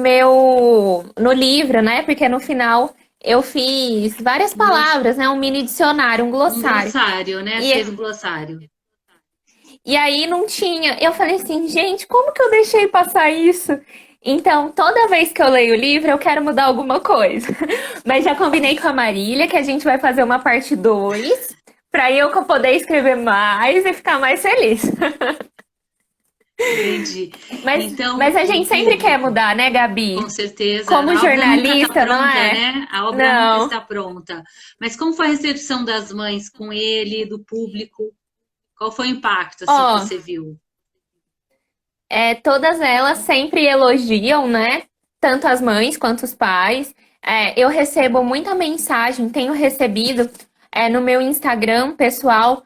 livro, né? Porque no final eu fiz várias Um gloss- palavras, né? Um mini dicionário, um um glossário. glossário, né? Você E, fez um glossário. e aí não tinha. Eu falei assim, gente, como que eu deixei passar isso? Então, toda vez que eu leio o livro, eu quero mudar alguma coisa. Mas já combinei com a Marília que a gente vai fazer uma parte 2 para eu poder escrever mais e ficar mais feliz. Entendi. Mas Então, a o gente sempre quer público, mudar, né, Gabi? com certeza, Como a obra nunca está jornalista, não pronta, é? né? A obra nunca Não. está pronta. Mas como foi a recepção das mães com ele, do público? Qual foi o impacto, assim, que Ó, você viu? todas elas sempre elogiam, né? Tanto as mães quanto os pais. Eu recebo muita mensagem, tenho recebido no meu Instagram pessoal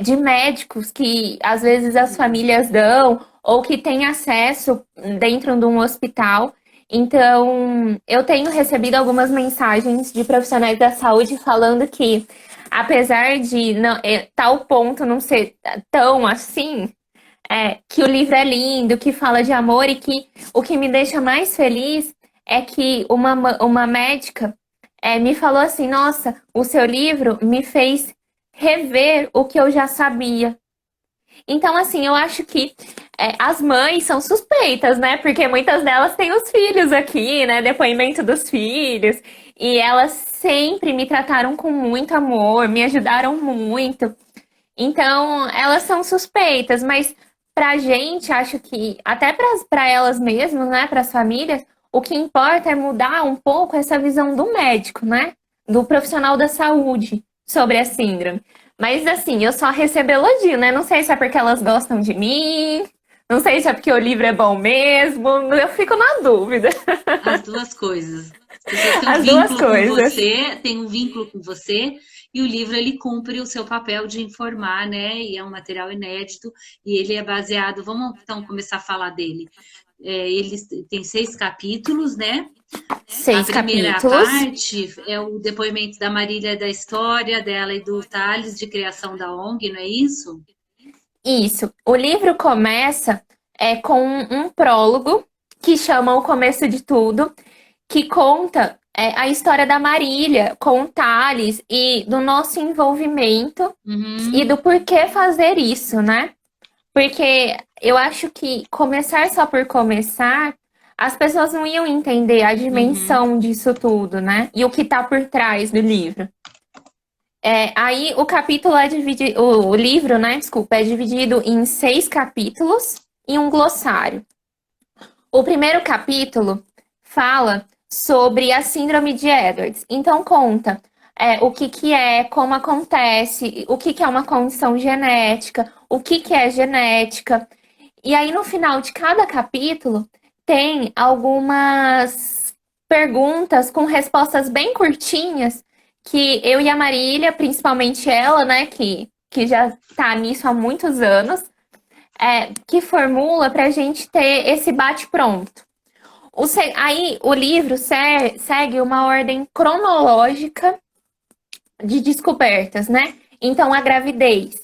de médicos que às vezes as famílias dão ou que têm acesso dentro de um hospital. Então, eu tenho recebido algumas mensagens de profissionais da saúde falando que, apesar de tal ponto não ser tão assim, que o livro é lindo, que fala de amor e que o que me deixa mais feliz é que uma médica me falou assim: Nossa, o seu livro me fez rever o que eu já sabia. Então, assim, eu acho que as mães são suspeitas, né? Porque muitas delas têm os filhos aqui, né? Depoimento dos filhos. E elas sempre me trataram com muito amor, me ajudaram muito. Então, elas são suspeitas, mas pra gente, acho que até para elas mesmas, né, para as famílias, o que importa é mudar um pouco essa visão do médico, né, do profissional da saúde sobre a síndrome. Mas assim, eu só recebo elogio, né? Não sei se é porque elas gostam de mim, não sei se é porque o livro é bom mesmo, eu fico na dúvida. As duas coisas. As pessoas têm um As duas vínculo com coisas. você, têm um vínculo com você, e o livro ele cumpre o seu papel de informar, né? E é um material inédito, e ele é baseado. Vamos então começar a falar dele. Ele tem 6 capítulos, né? A Seis primeira capítulos. parte é o depoimento da Marília da história dela e do Thales de criação da ONG, não é isso? Isso. O livro começa com um prólogo que chama O Começo de Tudo, que conta a história da Marília com o Thales e do nosso envolvimento e Uhum, do porquê fazer isso, né? Porque eu acho que começar só por começar, as pessoas não iam entender a uhum, dimensão disso tudo, né? E o que tá por trás do livro. Aí o capítulo é dividido, o livro, né, desculpa, é dividido em 6 capítulos e um glossário. O primeiro capítulo fala sobre a síndrome de Edwards. Então conta o que que é, como acontece, o que que é uma condição genética, o que que é genética. E aí no final de cada capítulo tem algumas perguntas com respostas bem curtinhas que eu e a Marília, principalmente ela, né, que já tá nisso há muitos anos, que formula para a gente ter esse bate-pronto. Aí o livro segue uma ordem cronológica de descobertas, né? Então, a gravidez.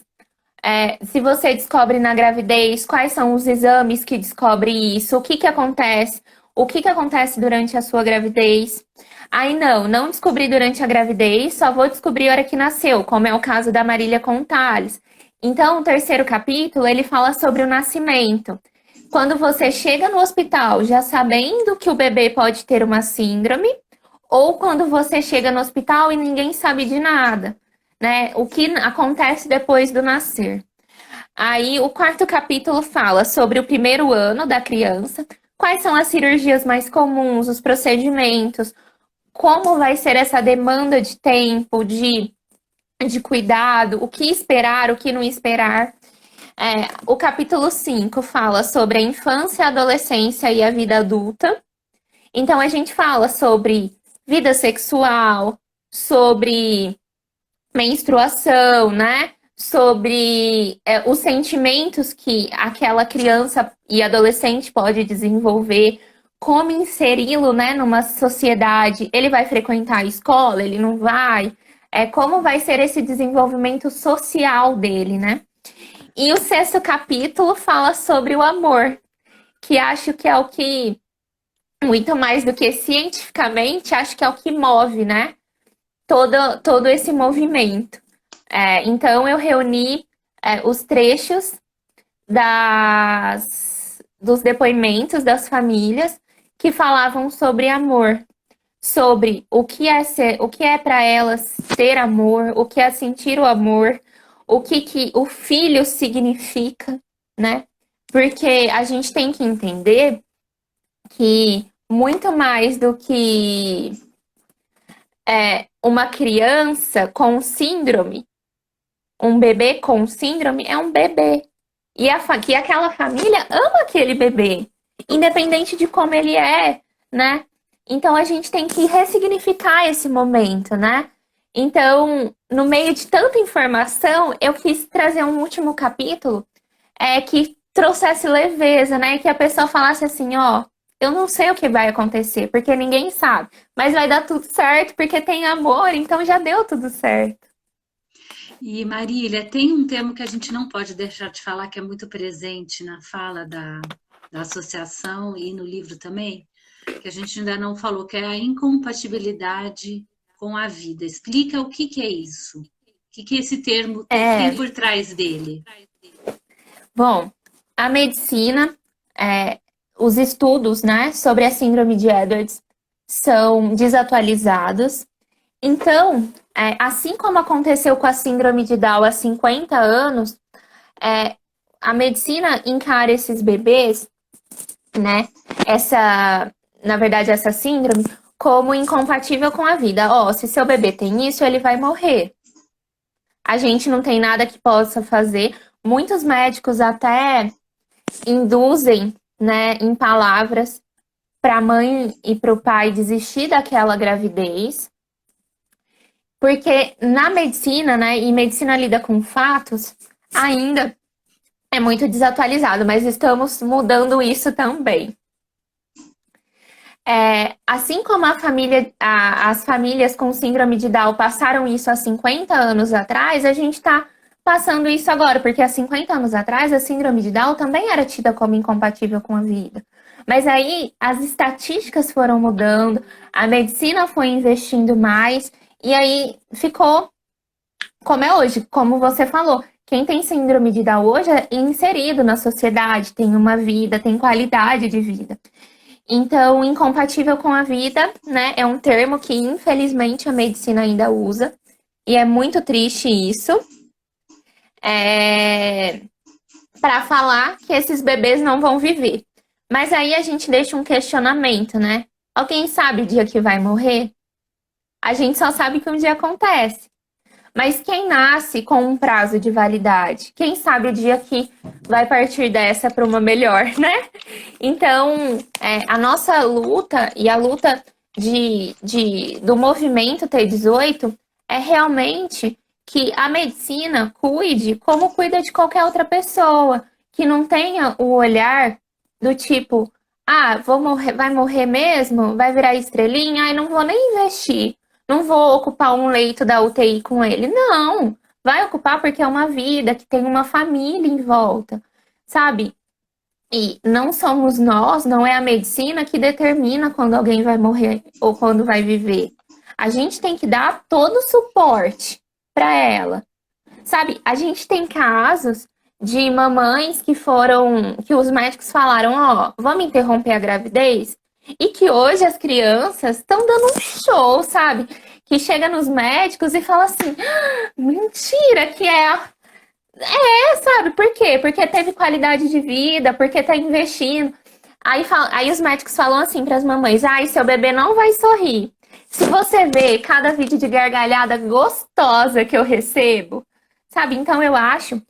Se você descobre na gravidez, quais são os exames que descobre isso, o que que acontece durante a sua gravidez. Aí não descobri durante a gravidez, só vou descobrir a hora que nasceu, como é o caso da Marília com o Thales. Então, o terceiro capítulo, ele fala sobre o nascimento. Quando você chega no hospital já sabendo que o bebê pode ter uma síndrome, ou quando você chega no hospital e ninguém sabe de nada, né? O que acontece depois do nascer. Aí o quarto capítulo fala sobre o primeiro ano da criança, quais são as cirurgias mais comuns, os procedimentos, como vai ser essa demanda de tempo, de cuidado, o que esperar, o que não esperar. O capítulo 5 fala sobre a infância, a adolescência e a vida adulta. Então a gente fala sobre vida sexual, sobre menstruação, né? Sobre os sentimentos que aquela criança e adolescente pode desenvolver, como inseri-lo, né, numa sociedade. Ele vai frequentar a escola, ele não vai? Como vai ser esse desenvolvimento social dele, né? E o sexto capítulo fala sobre o amor, que acho que é o que, muito mais do que cientificamente, acho que é o que move, né? todo esse movimento. Então, eu reuni os trechos dos depoimentos das famílias que falavam sobre amor, sobre o que é para elas ter amor, o que é sentir o amor, o que o filho significa, né? Porque a gente tem que entender que muito mais do que uma criança com síndrome, um bebê com síndrome é um bebê. E que aquela família ama aquele bebê, independente de como ele é, né? Então a gente tem que ressignificar esse momento, né? Então, no meio de tanta informação, eu quis trazer um último capítulo que trouxesse leveza, né? Que a pessoa falasse assim, ó, eu não sei o que vai acontecer, porque ninguém sabe, mas vai dar tudo certo, porque tem amor, então já deu tudo certo. E Marília, tem um termo que a gente não pode deixar de falar, que é muito presente na fala da associação e no livro também, que a gente ainda não falou, que é a incompatibilidade com a vida. Explica o que é isso? O que esse termo tem por trás dele? Bom, a medicina, os estudos, né, sobre a síndrome de Edwards são desatualizados. Então, assim como aconteceu com a síndrome de Down há 50 anos, a medicina encara esses bebês, né, na verdade, essa síndrome, como incompatível com a vida. Ó, se seu bebê tem isso, ele vai morrer. A gente não tem nada que possa fazer. Muitos médicos até induzem, né, em palavras para a mãe e para o pai desistir daquela gravidez. Porque na medicina, né, e medicina lida com fatos, ainda é muito desatualizado, mas estamos mudando isso também. Assim como as famílias com síndrome de Down passaram isso há 50 anos atrás, a gente está passando isso agora, porque há 50 anos atrás a síndrome de Down também era tida como incompatível com a vida. Mas aí as estatísticas foram mudando, a medicina foi investindo mais, e aí ficou como é hoje, como você falou. Quem tem síndrome de Down hoje é inserido na sociedade, tem uma vida, tem qualidade de vida. Então, incompatível com a vida, né, é um termo que, infelizmente, a medicina ainda usa. E é muito triste isso. Para falar que esses bebês não vão viver. Mas aí a gente deixa um questionamento, né? Alguém sabe o dia que vai morrer? A gente só sabe que um dia acontece. Mas quem nasce com um prazo de validade? Quem sabe o dia que vai partir dessa para uma melhor, né? Então, a nossa luta e a luta do movimento T18 é realmente que a medicina cuide como cuida de qualquer outra pessoa, que não tenha o olhar do tipo, vai morrer mesmo? Vai virar estrelinha? Ai, não vou nem investir. Não vou ocupar um leito da UTI com ele. Não, vai ocupar porque é uma vida, que tem uma família em volta, sabe? E não somos nós, não é a medicina que determina quando alguém vai morrer ou quando vai viver. A gente tem que dar todo o suporte para ela. Sabe, a gente tem casos de mamães que os médicos falaram, ó, vamos interromper a gravidez? E que hoje as crianças estão dando um show, sabe? Que chega nos médicos e fala assim, mentira, que sabe? Por quê? Porque teve qualidade de vida, porque tá investindo. Aí os médicos falam assim para as mamães, seu bebê não vai sorrir. Se você vê cada vídeo de gargalhada gostosa que eu recebo, sabe? Então eu acho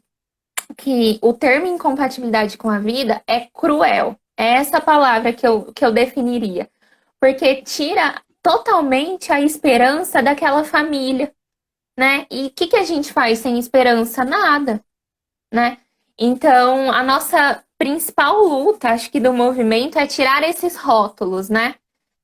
que o termo incompatibilidade com a vida é cruel. É essa palavra que eu definiria. Porque tira totalmente a esperança daquela família, né? E o que a gente faz sem esperança? Nada, né? Então, a nossa principal luta, acho que do movimento, é tirar esses rótulos, né?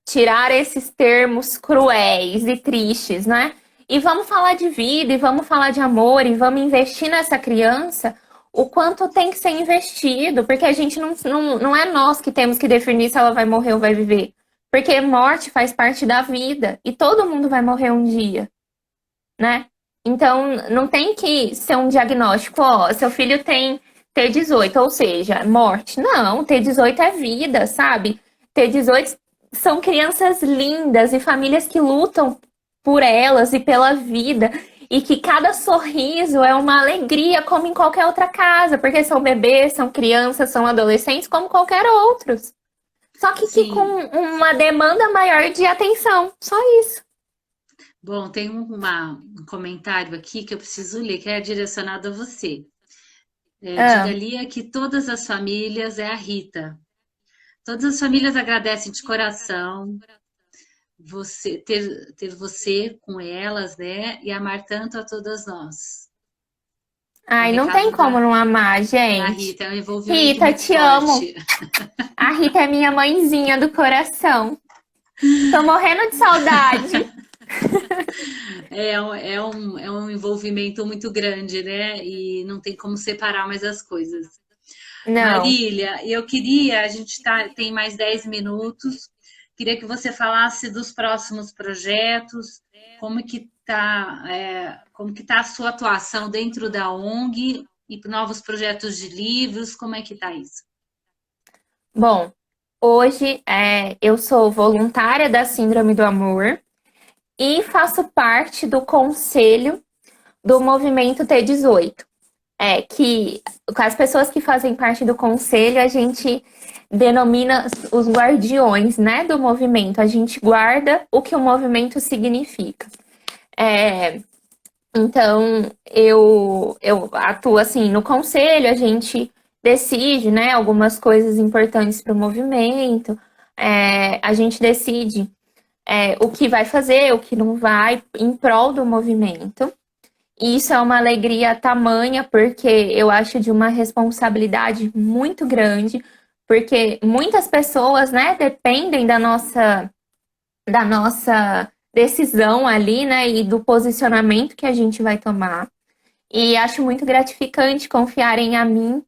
Tirar esses termos cruéis e tristes, né? E vamos falar de vida, e vamos falar de amor, e vamos investir nessa criança o quanto tem que ser investido, porque a gente não é nós que temos que definir se ela vai morrer ou vai viver. Porque morte faz parte da vida, e todo mundo vai morrer um dia. né? Então, não tem que ser um diagnóstico, ó, seu filho tem T18, ou seja, morte. Não, T18 é vida, sabe? T18 são crianças lindas e famílias que lutam por elas e pela vida. E que cada sorriso é uma alegria, como em qualquer outra casa, porque são bebês, são crianças, são adolescentes, como qualquer outros. Só que com Sim. uma demanda maior de atenção. Só isso. Bom, tem um comentário aqui que eu preciso ler, que é direcionado a você. Ah, Diga-lhe que todas as famílias, é a Rita. Todas as famílias agradecem de coração ter você com elas, né? E amar tanto a todas nós. É o ai, não tem recado como não amar, da gente. Rita, é um envolvimento Rita, muito te amo. forte. A Rita é minha mãezinha do coração. Tô morrendo de saudade. É um envolvimento muito grande, né? E não tem como separar mais as coisas. Não. Marília, a gente tem mais 10 minutos. Queria que você falasse dos próximos projetos, como que tá a sua atuação dentro da ONG e novos projetos de livros, como é que tá isso? Bom, hoje eu sou voluntária da Síndrome do Amor e faço parte do conselho do movimento T18. Que com as pessoas que fazem parte do conselho, a gente denomina os guardiões, né, do movimento. A gente guarda o que o movimento significa. É, então, eu atuo assim no conselho, a gente decide, né, algumas coisas importantes para o movimento, a gente decide o que vai fazer, o que não vai, em prol do movimento. E isso é uma alegria tamanha, porque eu acho de uma responsabilidade muito grande, porque muitas pessoas, né, dependem da nossa decisão ali, né, e do posicionamento que a gente vai tomar. E acho muito gratificante confiarem a mim,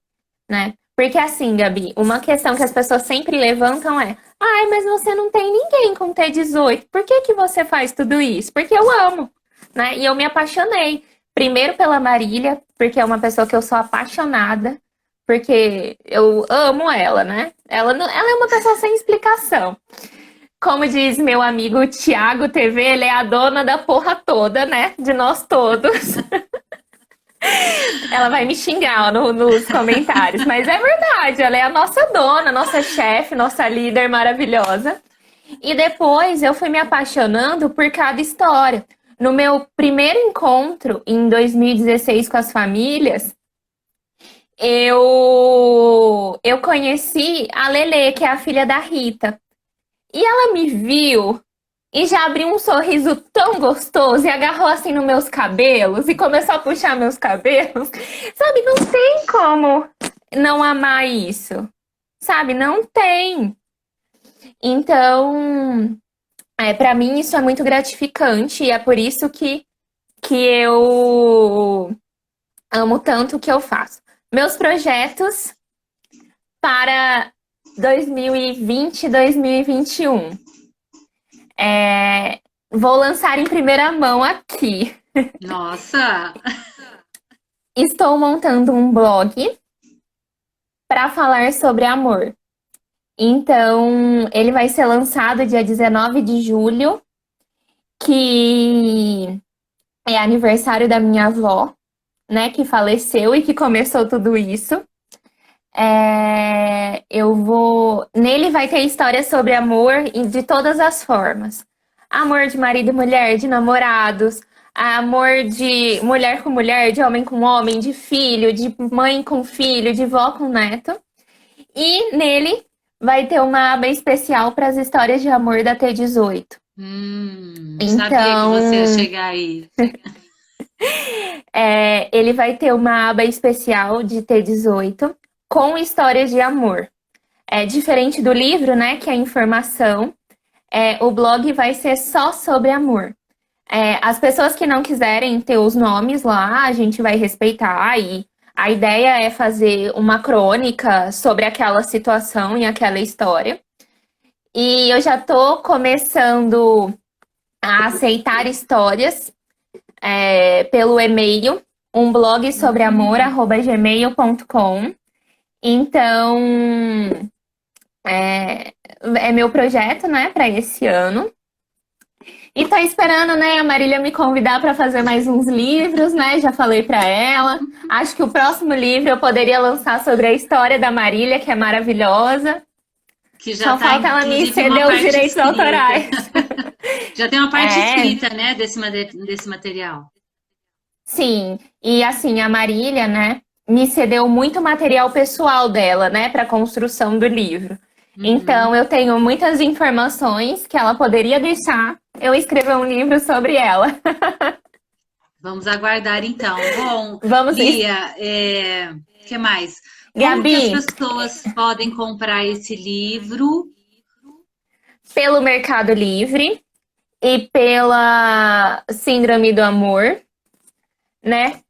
né? Porque assim, Gabi, uma questão que as pessoas sempre levantam é: ai, mas você não tem ninguém com T18, por que que você faz tudo isso? Porque eu amo, né? E eu me apaixonei. Primeiro pela Marília, porque é uma pessoa que eu sou apaixonada, porque eu amo ela, né? Ela é uma pessoa sem explicação. Como diz meu amigo Thiago TV, ele é a dona da porra toda, né? De nós todos. Ela vai me xingar nos comentários, mas é verdade, ela é a nossa dona, nossa chefe, nossa líder maravilhosa. E depois eu fui me apaixonando por cada história. No meu primeiro encontro, em 2016, com as famílias, eu conheci a Lelê, que é a filha da Rita. E ela me viu e já abriu um sorriso tão gostoso e agarrou assim nos meus cabelos e começou a puxar meus cabelos. Sabe, não tem como não amar isso. Sabe, não tem. Então, para mim isso é muito gratificante e é por isso que eu amo tanto o que eu faço. Meus projetos para 2020 e 2021. Vou lançar em primeira mão aqui. Nossa, Estou montando um blog para falar sobre amor. Então, ele vai ser lançado dia 19 de julho, que é aniversário da minha avó, né, que faleceu e que começou tudo isso. Nele vai ter histórias sobre amor de todas as formas. Amor de marido e mulher, de namorados, amor de mulher com mulher, de homem com homem, de filho, de mãe com filho, de vó com neto. E nele vai ter uma aba especial para as histórias de amor da T18. sabia que você ia Então, chegar aí. ele vai ter uma aba especial de T18 com histórias de amor. É diferente do livro, né, que é informação. O blog vai ser só sobre amor. As pessoas que não quiserem ter os nomes lá, a gente vai respeitar. E a ideia é fazer uma crônica sobre aquela situação e aquela história. E eu já estou começando a aceitar histórias pelo e-mail, um blog sobre amor, Hum, @gmail.com. Então, é meu projeto, né, para esse ano. E tô esperando, né, a Marília me convidar para fazer mais uns livros, né? Já falei para ela. Acho que o próximo livro eu poderia lançar sobre a história da Marília, que é maravilhosa. que já Só está, falta ela me inclusive, uma ceder os parte direitos escrita. autorais. Já tem uma parte É, escrita, né, desse material. sim. E assim, a Marília, né, me cedeu muito material pessoal dela, né, para a construção do livro. Então, Uhum. eu tenho muitas informações que ela poderia deixar eu escrever um livro sobre ela. Vamos aguardar então. Bom, Vamos, Lia, que mais? Como que as Gabi, pessoas podem comprar esse livro? pelo Mercado Livre e pela Síndrome do Amor, né?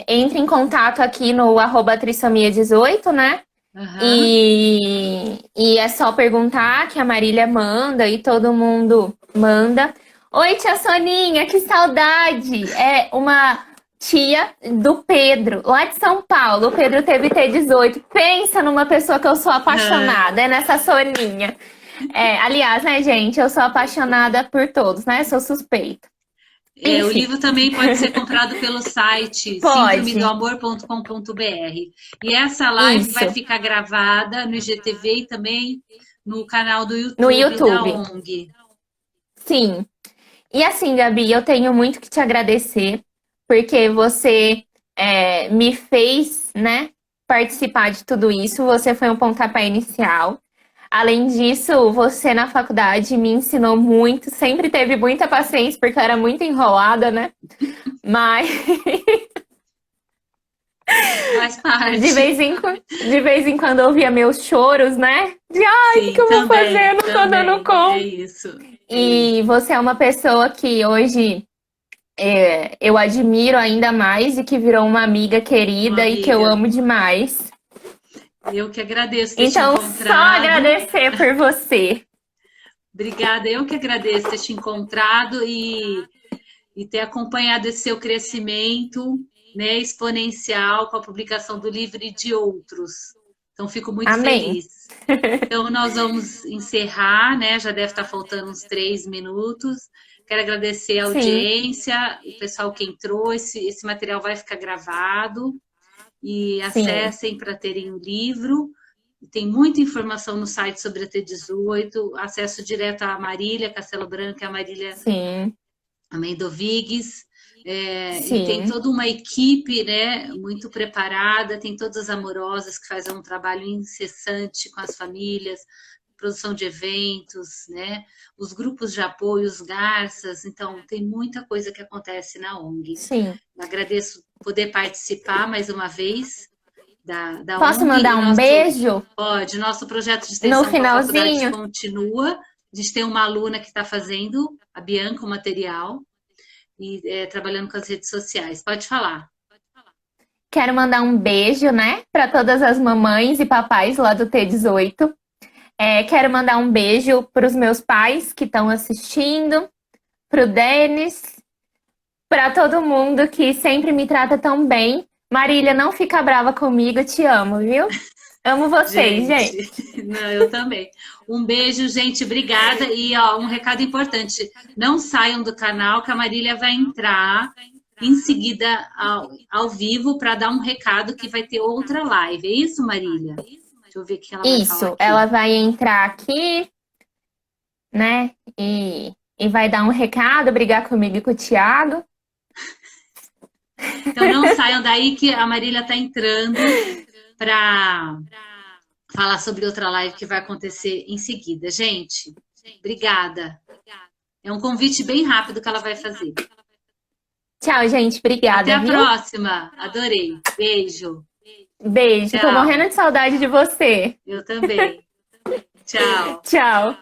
Entre em contato aqui no @trissomia18, né? Aham. E é só perguntar que a Marília manda e todo mundo manda. Oi, tia Soninha, que saudade! É uma tia do Pedro, lá de São Paulo. O Pedro teve T18. Pensa numa pessoa que eu sou Aham. apaixonada, é nessa Soninha. Aliás, né, gente, eu sou apaixonada por todos, né? Sou suspeita. O Enfim, livro também pode ser comprado pelo site pode. síndromedoamor.com.br. E essa live vai Isso, ficar gravada no IGTV e também no canal do no YouTube da YouTube. ONG. Sim. E assim, Gabi, eu tenho muito que te agradecer, porque você me fez, né, participar de tudo isso. Você foi um pontapé inicial. Além disso, você na faculdade me ensinou muito, sempre teve muita paciência, porque eu era muito enrolada, né? Mas Faz de parte. vez em, de vez em quando eu ouvia meus choros, né? De ai, o que Sim, eu vou fazer? também, Eu não tô dando também. É conta. isso. É E isso. você é uma pessoa que hoje eu admiro ainda mais e que virou uma amiga Uma querida e que eu amiga. amo demais. Eu que agradeço ter te Então, só encontrado. agradecer por você. Obrigada, eu que agradeço ter te encontrado e ter acompanhado esse seu crescimento, né, exponencial com a publicação do livro e de outros. Então, fico muito Amém. feliz. Então, nós vamos encerrar, né? Já deve estar faltando uns 3 minutos. Quero agradecer a Sim, audiência, o pessoal que entrou. Esse material vai ficar gravado e sim, acessem para terem o livro. Tem muita informação no site sobre a T18, acesso direto à Marília Castelo Branco e à Marília sim, Amendovigs, e tem sim, toda uma equipe, né, muito preparada, tem todas as amorosas que fazem um trabalho incessante com as famílias, produção de eventos, né, os grupos de apoio, os garças, então tem muita coisa que acontece na ONG. sim. Agradeço poder participar mais uma vez da Posso ONG mandar e um beijo nosso projeto de no extensão com a faculdade finalzinho? continua. A gente tem uma aluna que está fazendo, a Bianca, o material, e trabalhando com as redes sociais. Pode falar. Quero mandar um beijo, né, para todas as mamães e papais lá do T18. Quero mandar um beijo para os meus pais que estão assistindo, para o Denis, para todo mundo que sempre me trata tão bem. Marília, não fica brava comigo, te amo, viu? Amo vocês, Gente, gente. não, eu também. Um beijo, gente, obrigada. E ó, um recado importante: não saiam do canal, que a Marília vai entrar em seguida ao vivo para dar um recado que vai ter outra live. É isso, Marília? Deixa eu ver o que ela vai falar Isso, ela aqui. vai entrar aqui, né? E vai dar um recado, brigar comigo e com o Thiago. Então não saiam daí que a Marília está entrando para falar sobre outra live que vai acontecer em seguida. Gente, obrigada. É um convite bem rápido que ela vai fazer. Tchau, gente. Até Obrigada, a viu? próxima. Adorei. Beijo. Beijo. Tô morrendo Tchau. de saudade de você. Eu também. Tchau. Tchau.